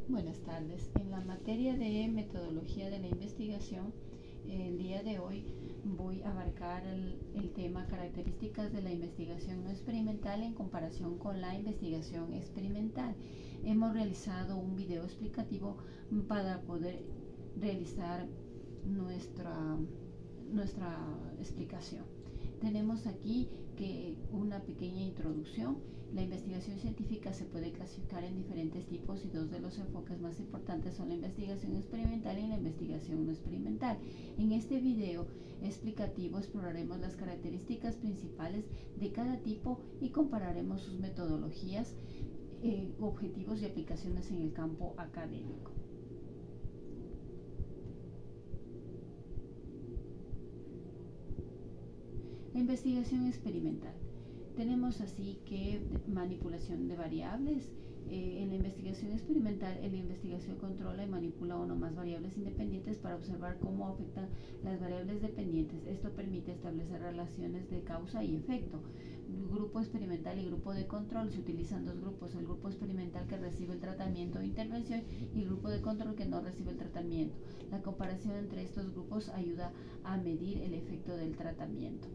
Buenas tardes. En la materia de metodología de la investigación, el día de hoy voy a abarcar el tema características de la investigación no experimental en comparación con la investigación experimental. Hemos realizado un video explicativo para poder realizar nuestra explicación. Tenemos aquí una pequeña introducción. La investigación científica se puede clasificar en diferentes tipos y dos de los enfoques más importantes son la investigación experimental y la investigación no experimental. En este video explicativo exploraremos las características principales de cada tipo y compararemos sus metodologías, objetivos y aplicaciones en el campo académico. La investigación experimental. Tenemos así que manipulación de variables. En la investigación experimental, la investigación controla y manipula una o más variables independientes para observar cómo afectan las variables dependientes. Esto permite establecer relaciones de causa y efecto. Grupo experimental y grupo de control. Se utilizan dos grupos: el grupo experimental que recibe el tratamiento o intervención y el grupo de control que no recibe el tratamiento. La comparación entre estos grupos ayuda a medir el efecto del tratamiento.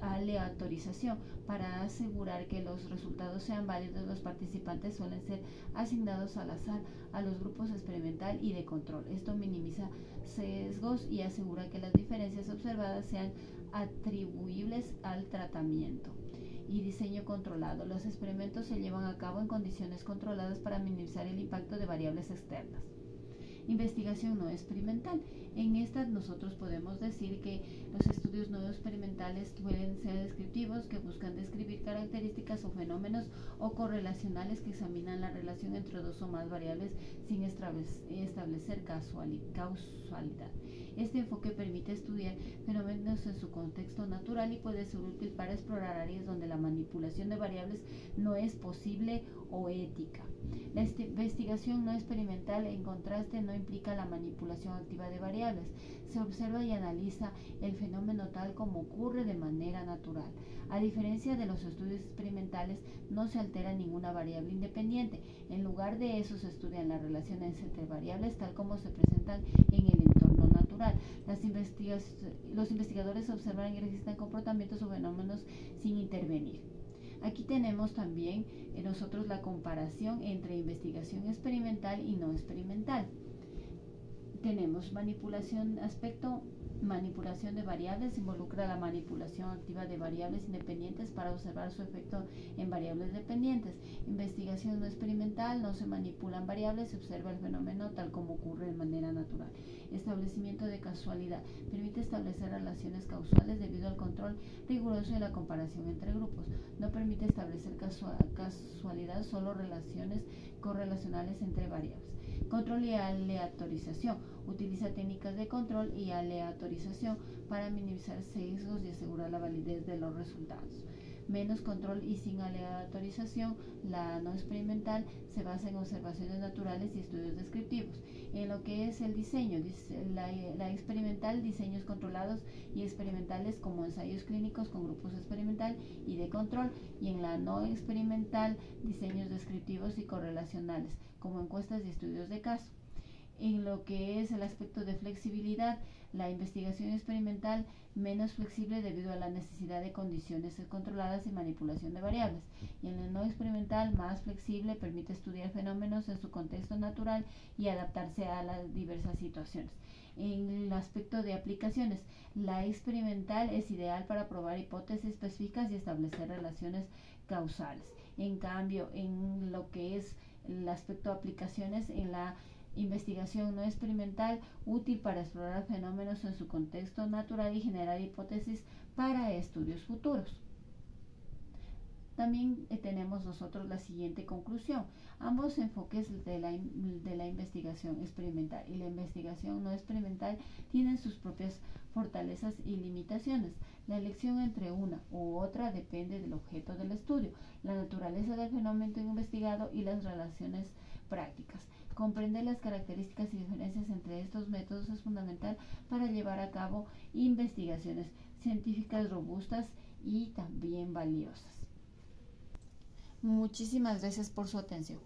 Aleatorización. Para asegurar que los resultados sean válidos, los participantes suelen ser asignados al azar a los grupos experimental y de control. Esto minimiza sesgos y asegura que las diferencias observadas sean atribuibles al tratamiento. Y diseño controlado. Los experimentos se llevan a cabo en condiciones controladas para minimizar el impacto de variables externas. Investigación no experimental. En esta nosotros podemos decir que los estudios no experimentales suelen ser descriptivos, que buscan describir características o fenómenos o correlacionales que examinan la relación entre dos o más variables sin establecer causalidad. Este enfoque permite estudiar fenómenos en su contexto natural y puede ser útil para explorar áreas donde la manipulación de variables no es posible o ética. La investigación no experimental, en contraste, no implica la manipulación activa de variables. Se observa y analiza el fenómeno tal como ocurre de manera natural. A diferencia de los estudios experimentales, no se altera ninguna variable independiente. En lugar de eso, se estudian las relaciones entre variables tal como se presentan en el entorno natural. Los investigadores observan y registran comportamientos o fenómenos sin intervenir. Aquí tenemos también nosotros la comparación entre investigación experimental y no experimental. Tenemos manipulación de variables. Involucra la manipulación activa de variables independientes para observar su efecto en variables dependientes. Investigación no experimental. No se manipulan variables, se observa el fenómeno tal como ocurre de manera natural. Establecimiento de causalidad. Permite establecer relaciones causales debido al control riguroso de la comparación entre grupos. No permite establecer causalidad, solo relaciones correlacionales entre variables. Control y aleatorización. Utiliza técnicas de control y aleatorización para minimizar sesgos y asegurar la validez de los resultados. Menos control y sin aleatorización. La no experimental se basa en observaciones naturales y estudios descriptivos. En lo que es el diseño, la experimental, diseños controlados y experimentales como ensayos clínicos con grupos experimental y de control, y en la no experimental, diseños descriptivos y correlacionales como encuestas y estudios de caso. En lo que es el aspecto de flexibilidad, la investigación experimental menos flexible debido a la necesidad de condiciones controladas y manipulación de variables, y en el no experimental más flexible, permite estudiar fenómenos en su contexto natural y adaptarse a las diversas situaciones. En el aspecto de aplicaciones, la experimental es ideal para probar hipótesis específicas y establecer relaciones causales. En cambio, en lo que es el aspecto de aplicaciones, en la investigación no experimental, útil para explorar fenómenos en su contexto natural y generar hipótesis para estudios futuros. También tenemos nosotros la siguiente conclusión. Ambos enfoques de la investigación experimental y la investigación no experimental tienen sus propias fortalezas y limitaciones. La elección entre una u otra depende del objeto del estudio, la naturaleza del fenómeno investigado y las relaciones prácticas. Comprender las características y diferencias entre estos métodos es fundamental para llevar a cabo investigaciones científicas robustas y también valiosas. Muchísimas gracias por su atención.